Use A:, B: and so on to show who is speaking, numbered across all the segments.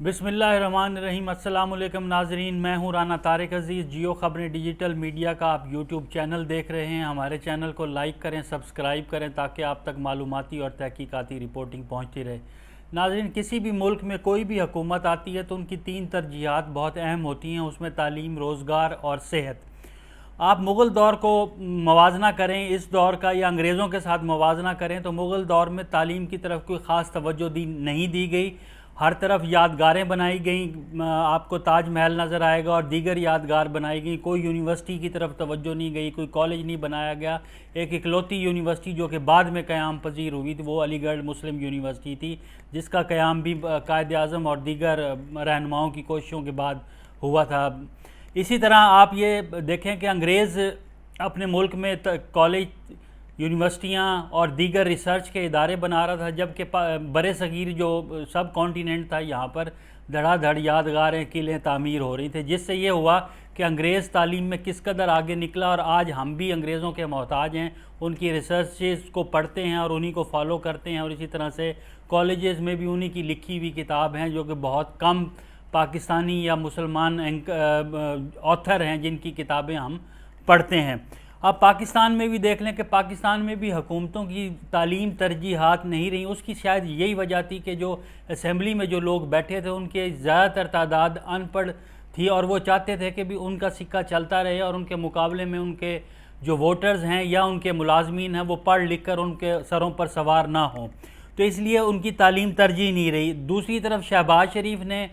A: बिस्मिल्लाहिर्रहमानिर्रहीम। अस्सलाम वालेकुम नाजरीन, मैं हूं राना तारिक अज़ीज़। जियो ख़बरें डिजिटल मीडिया का आप यूट्यूब चैनल देख रहे हैं। हमारे चैनल को लाइक करें, सब्सक्राइब करें ताकि आप तक मालूमाती और तहकीकाती रिपोर्टिंग पहुंचती रहे। नाजरीन, किसी भी मुल्क में कोई भी हुकूमत आती है तो उनकी 3 तरजीहात बहुत अहम होती हैं, उसमें तालीम, रोज़गार और सेहत। आप मुग़ल दौर को मवाजना करें इस दौर का या अंग्रेज़ों के साथ मवाजना करें तो मुग़ल दौर में तालीम की तरफ कोई ख़ास तवज्जो नहीं दी गई। हर तरफ यादगारें बनाई गई, आपको ताज महल नज़र आएगा और दीगर यादगार बनाई गई। कोई यूनिवर्सिटी की तरफ तवज्जो नहीं गई, कोई कॉलेज नहीं बनाया गया। एक इकलौती यूनिवर्सिटी जो कि बाद में क़याम पजीर हुई थी वो अलीगढ़ मुस्लिम यूनिवर्सिटी थी, जिसका क़याम भी कायद आज़म और दीगर रहनुमाओं की कोशिशों के बाद हुआ था। इसी तरह आप ये देखें कि अंग्रेज़ अपने मुल्क में कॉलेज, यूनिवर्सिटियाँ और दीगर रिसर्च के इदारे बना रहा था, जबकि बरे सगीर जो सब कॉन्टिनेंट था यहाँ पर धड़ाधड़ यादगारें, किलें तामीर हो रही थी, जिससे ये हुआ कि अंग्रेज़ तालीम में किस कदर आगे निकला और आज हम भी अंग्रेज़ों के मोहताज हैं। उनकी रिसर्चेस को पढ़ते हैं और उन्हीं को फॉलो करते हैं, और इसी तरह से कॉलेजेस में भी उन्हीं की लिखी हुई किताब हैं जो कि बहुत कम पाकिस्तानी या मुसलमान ऑथर हैं जिनकी किताबें हम पढ़ते हैं। अब पाकिस्तान में भी देख लें कि पाकिस्तान में भी हुकूमतों की तालीम तरजीहात नहीं रही। उसकी शायद यही वजह थी कि जो असेंबली में जो लोग बैठे थे उनके ज़्यादातर तादाद अनपढ़ थी, और वो चाहते थे कि भी उनका सिक्का चलता रहे और उनके मुकाबले में उनके जो वोटर्स हैं या उनके मुलाजमीन हैं वो पढ़ लिख कर उनके सरों पर सवार ना हों, तो इसलिए उनकी तालीम तरजीह नहीं रही। दूसरी तरफ शहबाज शरीफ ने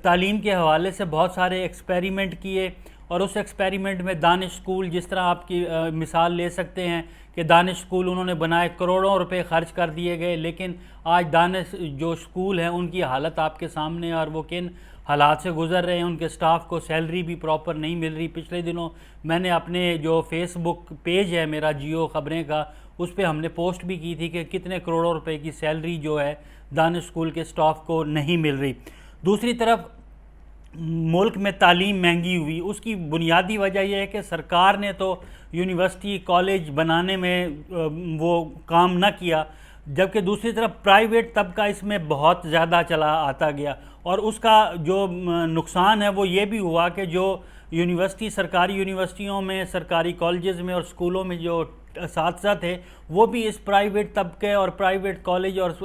A: तालीम के हवाले से बहुत सारे एक्सपेरिमेंट किए, और उस एक्सपेरिमेंट में दानिश स्कूल, जिस तरह आपकी मिसाल ले सकते हैं कि दानिश स्कूल उन्होंने बनाए, करोड़ों रुपए खर्च कर दिए गए, लेकिन आज दानिश जो स्कूल हैं उनकी हालत आपके सामने है और वो किन हालात से गुज़र रहे हैं। उनके स्टाफ को सैलरी भी प्रॉपर नहीं मिल रही। पिछले दिनों मैंने अपने जो फेसबुक पेज है मेरा जियो ख़बरें का, उस पर हमने पोस्ट भी की थी कि कितने करोड़ों रुपए की सैलरी जो है दानिश स्कूल के स्टाफ को नहीं मिल रही। दूसरी तरफ मुल्क में तालीम महंगी हुई, उसकी बुनियादी वजह यह है कि सरकार ने तो यूनिवर्सिटी कॉलेज बनाने में वो काम न किया, जबकि दूसरी तरफ प्राइवेट तबका इसमें बहुत ज़्यादा चला आता गया, और उसका जो नुकसान है वो ये भी हुआ कि जो यूनिवर्सिटी, सरकारी यूनिवर्सिटियों में, सरकारी कॉलेजेस में और स्कूलों में जो असातिज़ा थे वो भी इस प्राइवेट तबके और प्राइवेट कॉलेज और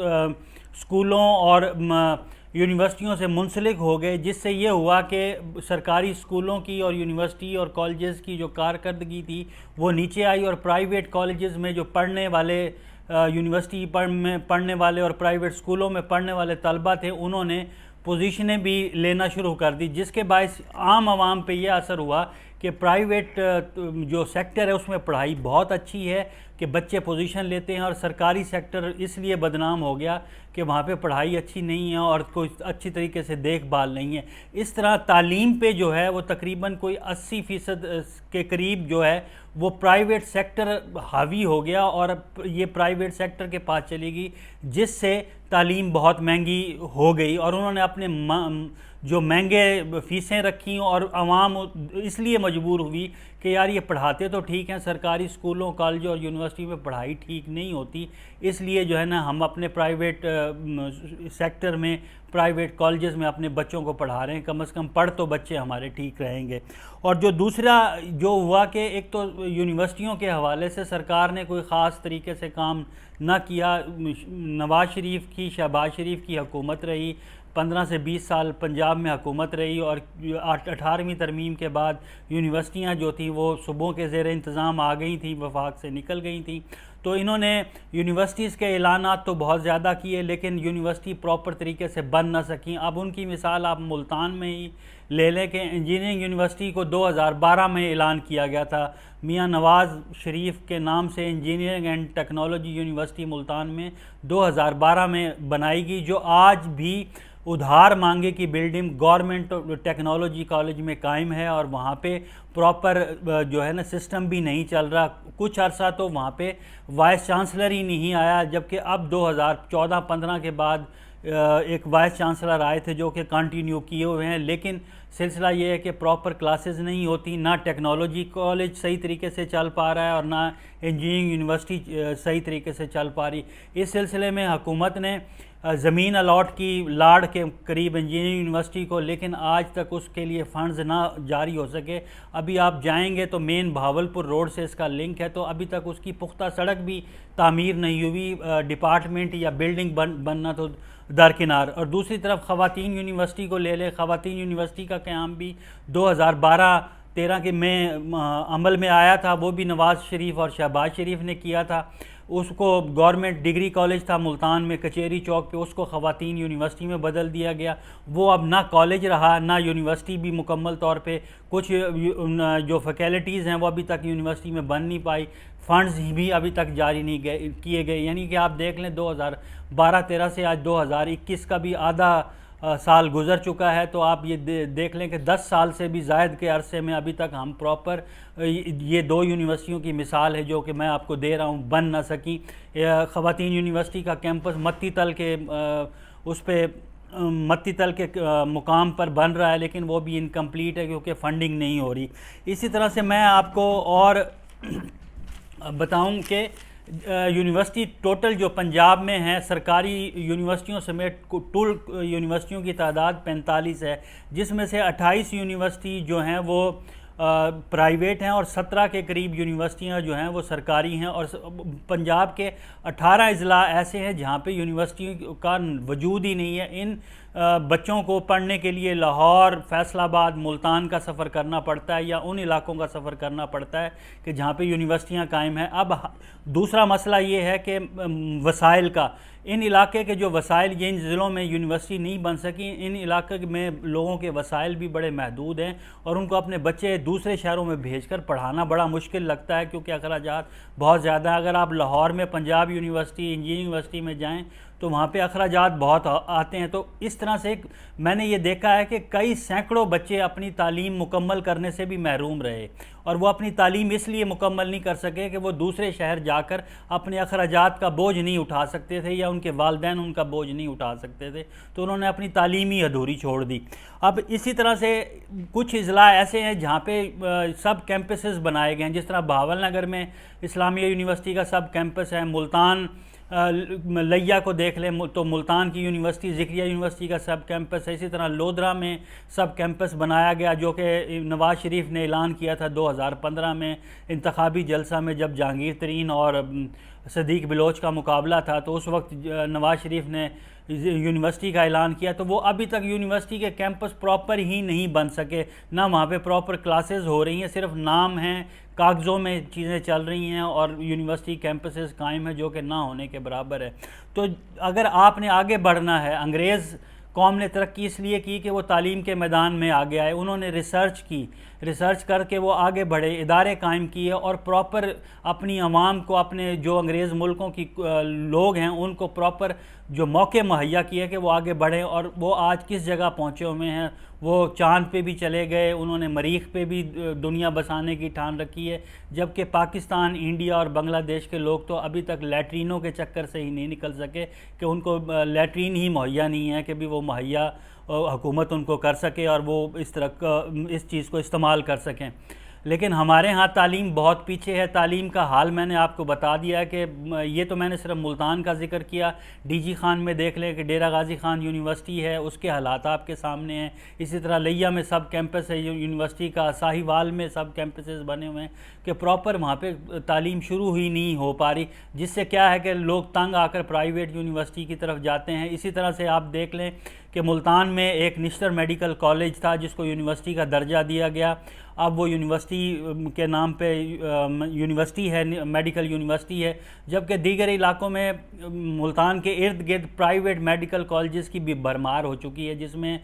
A: स्कूलों और यूनिवर्सिटियों से मुंसलिक हो गए, जिससे ये हुआ कि सरकारी स्कूलों की और यूनिवर्सिटी और कॉलेजेस की जो कारकर्दगी थी वो नीचे आई, और प्राइवेट कॉलेजेस में जो पढ़ने वाले, यूनिवर्सिटी में पढ़ने वाले और प्राइवेट स्कूलों में पढ़ने वाले तलबा थे, उन्होंने पोजीशनें भी लेना शुरू कर दी, जिसके बायस आम आवाम पे यह असर हुआ कि प्राइवेट जो सेक्टर है उसमें पढ़ाई बहुत अच्छी है कि बच्चे पोजीशन लेते हैं, और सरकारी सेक्टर इसलिए बदनाम हो गया कि वहाँ पे पढ़ाई अच्छी नहीं है और कोई अच्छी तरीके से देखभाल नहीं है। इस तरह तालीम पे जो है वो तकरीबन कोई 80% के करीब जो है वो प्राइवेट सेक्टर हावी हो गया, और ये प्राइवेट सेक्टर के पास चलेगी, जिससे तालीम बहुत महंगी हो गई, और उन्होंने अपने जो महंगे फ़ीसें रखी और आवाम इसलिए मजबूर हुई कि यार ये पढ़ाते तो ठीक हैं, सरकारी स्कूलों, कॉलेजों और यूनिवर्सिटी में पढ़ाई ठीक नहीं होती, इसलिए जो है ना हम अपने प्राइवेट सेक्टर में, प्राइवेट कॉलेजेस में अपने बच्चों को पढ़ा रहे हैं, कम से कम पढ़ तो बच्चे हमारे ठीक रहेंगे। और जो दूसरा जो हुआ कि एक तो यूनिवर्सिटियों के हवाले से सरकार ने कोई ख़ास तरीके से काम ना किया। नवाज़ शरीफ की, शहबाज शरीफ की हुकूमत रही, 15 से 20 साल पंजाब में हुकूमत रही, और 18वीं तरमीम के बाद यूनिवर्सिटियाँ जो थी वो सूबों के ज़ेर इंतज़ाम आ गई थी, वफाक से निकल गई थी। तो इन्होंने यूनिवर्सिटीज़ के ऐलानात तो बहुत ज़्यादा किए, लेकिन यूनिवर्सिटी प्रॉपर तरीके से बन ना सकी। अब उनकी मिसाल आप मुल्तान में ही ले लें कि इंजीनियरिंग यूनिवर्सिटी को 2012 में ऐलान किया गया था, मियां नवाज़ शरीफ के नाम से engineering and technology university Multan में 2012 में बनाई गई, जो आज भी उधार मांगे की बिल्डिंग गवर्नमेंट टेक्नोलॉजी कॉलेज में कायम है, और वहाँ पे प्रॉपर जो है ना सिस्टम भी नहीं चल रहा। कुछ अर्सा तो वहाँ पे वाइस चांसलर ही नहीं आया, जबकि अब 2014-15 के बाद एक वाइस चांसलर आए थे जो कि कंटिन्यू किए हुए हैं, लेकिन सिलसिला ये है कि प्रॉपर क्लासेस नहीं होती, ना टेक्नोलॉजी कॉलेज सही तरीके से चल पा रहा है और ना इंजीनियरिंग यूनिवर्सिटी सही तरीके से चल पा रही। इस सिलसिले में हुकूमत ने ज़मीन अलॉट की लाड़ के करीब इंजीनियरिंग यूनिवर्सिटी को, लेकिन आज तक उसके लिए फ़ंड्स ना जारी हो सके। अभी आप जाएंगे तो मेन भावलपुर रोड से इसका लिंक है, तो अभी तक उसकी पुख्ता सड़क भी तामीर नहीं हुई, डिपार्टमेंट या बिल्डिंग बनना तो दरकिनार। और दूसरी तरफ ख़वातीन यूनिवर्सिटी को ले लें, ख़वातीन यूनिवर्सिटी का क़याम भी 2012-13 के में अमल में आया था, वो भी नवाज़ शरीफ और शहबाज शरीफ ने किया था। उसको गवर्नमेंट डिग्री कॉलेज था मुल्तान में कचेरी चौक पे, उसको ख़वातीन यूनिवर्सिटी में बदल दिया गया। वो अब ना कॉलेज रहा ना यूनिवर्सिटी भी मुकम्मल तौर पे, कुछ जो फैकल्टीज़ हैं वो अभी तक यूनिवर्सिटी में बन नहीं पाई, फ़ंड्स भी अभी तक जारी नहीं किए गए। यानी कि आप देख लें 2012-13 से आज 2021 का भी आधा साल गुज़र चुका है, तो आप ये देख लें कि 10 साल से भी ज़ायद के अरसे में अभी तक हम प्रॉपर ये 2 यूनिवर्सिटियों की मिसाल है जो कि मैं आपको दे रहा हूँ, बन ना सकी। ख़वातीन यूनिवर्सिटी का कैंपस मत्ती तल के उस पर मत्ती तल के मुकाम पर बन रहा है, लेकिन वो भी इनकम्प्लीट है क्योंकि फ़ंडिंग नहीं हो रही। इसी तरह से मैं आपको और बताऊं कि यूनिवर्सिटी टोटल जो पंजाब में है सरकारी यूनिवर्सिटियों समेत टोल यूनिवर्सिटियों की तादाद 45 है, जिसमें से 28 यूनिवर्सिटी जो हैं वो प्राइवेट हैं और 17 के करीब यूनिवर्सिटियां जो हैं वो सरकारी हैं। और पंजाब के 18 अजला ऐसे हैं जहां पे यूनिवर्सिटी का वजूद ही नहीं है। इन बच्चों को पढ़ने के लिए लाहौर, फैसलाबाद, मुल्तान का सफ़र करना पड़ता है या उन इलाकों का सफ़र करना पड़ता है कि जहाँ पे यूनिवर्सिटियाँ कायम हैं। अब दूसरा मसला ये है कि वसाइल का, इन इलाके के जो वसाइल, जिन ज़िलों में यूनिवर्सिटी नहीं बन सकी, इन इलाके में लोगों के वसाइल भी बड़े महदूद हैं और उनको अपने बच्चे दूसरे शहरों में भेजकर पढ़ाना बड़ा मुश्किल लगता है क्योंकि अखराजात बहुत ज़्यादा है। अगर आप लाहौर में पंजाब यूनिवर्सिटी, इंजीनियरिंग यूनिवर्सिटी में जाएँ तो वहाँ पे अखराजात बहुत आते हैं। तो इस तरह से मैंने ये देखा है कि कई सैकड़ों बच्चे अपनी तालीम मुकम्मल करने से भी महरूम रहे और वो अपनी तालीम इसलिए मुकम्मल नहीं कर सके कि वो दूसरे शहर जाकर अपने अखराजात का बोझ नहीं उठा सकते थे या उनके वालिदैन उनका बोझ नहीं उठा सकते थे, तो उन्होंने अपनी तालीम ही अधूरी छोड़ दी। अब इसी तरह से कुछ अजला ऐसे हैं जहाँ पे सब कैंपसेस बनाए गए हैं, जिस तरह बहावल नगर में इस्लामिया यूनिवर्सिटी का सब कैंपस है, मुल्तान लिया को देख लें तो मुल्तान की यूनिवर्सिटी ज़िक्रिया यूनिवर्सिटी का सब कैंपस है। इसी तरह लोधरा में सब कैंपस बनाया गया जो कि नवाज़ शरीफ ने ऐलान किया था 2015 में इंतखाबी जलसा में, जब जहांगीर तरीन और सदीक बलोच का मुकाबला था, तो उस वक्त नवाज़ शरीफ ने यूनिवर्सिटी का ऐलान किया। तो वो अभी तक यूनिवर्सिटी के कैंपस प्रॉपर ही नहीं बन सके, ना वहाँ पे प्रॉपर क्लासेस हो रही हैं, सिर्फ नाम हैं, कागज़ों में चीज़ें चल रही हैं और यूनिवर्सिटी कैंपसेस कायम है जो कि ना होने के बराबर है। तो अगर आपने आगे बढ़ना है, अंग्रेज़ कौम ने तरक्की इसलिए की कि वो तालीम के मैदान में आगे आए, उन्होंने रिसर्च की, रिसर्च करके वो आगे बढ़े, इदारे कायम किए और प्रॉपर अपनी आवाम को, अपने जो अंग्रेज़ मुल्कों की लोग हैं उनको प्रॉपर जो मौके मुहैया किए कि वो आगे बढ़ें। और वो आज किस जगह पहुँचे हुए हैं, वो चांद पे भी चले गए, उन्होंने मरीख पे भी दुनिया बसाने की ठान रखी है, जबकि पाकिस्तान, इंडिया और बांग्लादेश के लोग तो अभी तक लैट्रीनों के चक्कर से ही नहीं निकल सके कि उनको लैट्रीन ही मुहैया नहीं है कि भी वो मुहैया हुकूमत उनको कर सके और वो इस तरह इस चीज़ को इस्तेमाल कर सकें। लेकिन हमारे यहाँ तालीम बहुत पीछे है। तालीम का हाल मैंने आपको बता दिया कि ये तो मैंने सिर्फ मुल्तान का जिक्र किया, डीजी खान में देख लें कि डेरा गाजी खान यूनिवर्सिटी है, उसके हालात आपके सामने हैं। इसी तरह लिया में सब कैंपस है यूनिवर्सिटी का, साहिवाल में सब कैंपसेस बने हुए हैं कि प्रॉपर वहाँ पे तालीम शुरू ही नहीं हो पा रही, जिससे क्या है कि लोग तंग आकर प्राइवेट यूनिवर्सिटी की तरफ जाते हैं। इसी तरह से आप देख लें कि मुल्तान में एक निश्तर मेडिकल कॉलेज था जिसको यूनिवर्सिटी का दर्जा दिया गया, अब वो यूनिवर्सिटी के नाम पे यूनिवर्सिटी है, मेडिकल यूनिवर्सिटी है, जबकि दीगर इलाकों में मुल्तान के इर्द गिर्द प्राइवेट मेडिकल कॉलेजेस की भी भरमार हो चुकी है, जिसमें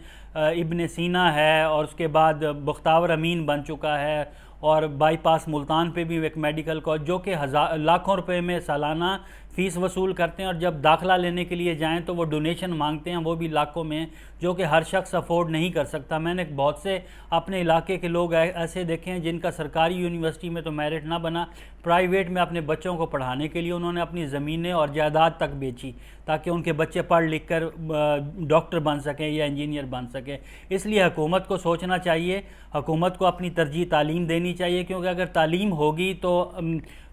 A: इब्न सीना है और उसके बाद बख्तावर अमीन बन चुका है और बाईपास मुल्तान पे भी एक मेडिकल कॉलेज जो कि लाखों रुपए में सालाना फ़ीस वसूल करते हैं और जब दाखिला लेने के लिए जाएं तो वो डोनेशन मांगते हैं, वो भी लाखों में, जो कि हर शख्स अफोर्ड नहीं कर सकता। मैंने बहुत से अपने इलाके के लोग ऐसे देखे हैं जिनका सरकारी यूनिवर्सिटी में तो मेरिट ना बना, प्राइवेट में अपने बच्चों को पढ़ाने के लिए उन्होंने अपनी ज़मीनें और जायदाद तक बेची ताकि उनके बच्चे पढ़ लिख कर डॉक्टर बन सकें या इंजीनियर बन सकें। इसलिए हुकूमत को सोचना चाहिए, हुकूमत को अपनी तरजीह तालीम देनी चाहिए, क्योंकि अगर तालीम होगी तो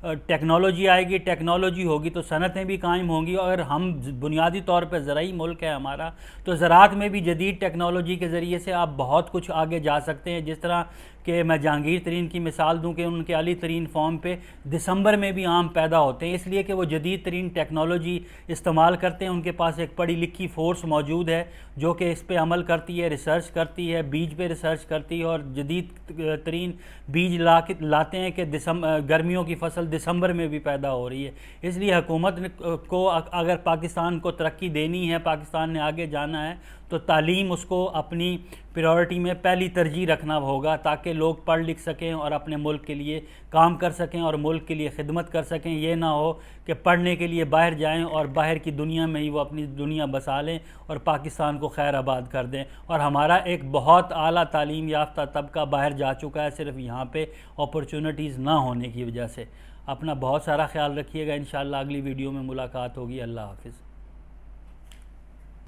A: टेक्नोलॉजी आएगी, टेक्नोलॉजी होगी तो सनतें भी कायम होंगी। और हम बुनियादी तौर पर ज़राई मुल्क है हमारा, तो ज़राअत में भी जदीद टेक्नोलॉजी के ज़रिए से आप बहुत कुछ आगे जा सकते हैं। जिस तरह कि मैं जहांगीर तरीन की मिसाल दूं कि उनके अली तरीन फॉर्म पे दिसंबर में भी आम पैदा होते हैं, इसलिए कि वो जदीद तरीन टेक्नोलॉजी इस्तेमाल करते हैं। उनके पास एक पढ़ी लिखी फ़ोर्स मौजूद है जो कि इस पे अमल करती है, रिसर्च करती है, बीज पे रिसर्च करती है और जदीद तरीन बीज लाते हैं कि गर्मियों की फसल दिसंबर में भी पैदा हो रही है। इसलिए हुकूमत को अगर पाकिस्तान को तरक्की देनी है, पाकिस्तान ने आगे जाना है, तो तालीम उसको अपनी प्रायोरिटी में पहली तरजीह रखना होगा ताकि लोग पढ़ लिख सकें और अपने मुल्क के लिए काम कर सकें और मुल्क के लिए खिदमत कर सकें। ये ना हो कि पढ़ने के लिए बाहर जाएं और बाहर की दुनिया में ही वो अपनी दुनिया बसा लें और पाकिस्तान को खैर आबाद कर दें। और हमारा एक बहुत आला तालीम याफ्ता तबका बाहर जा चुका है, सिर्फ यहाँ पे अपॉर्चुनिटीज़ ना होने की वजह से। अपना बहुत सारा ख्याल रखिएगा। इंशाअल्लाह अगली वीडियो में मुलाकात होगी। अल्लाह हाफ़िज़।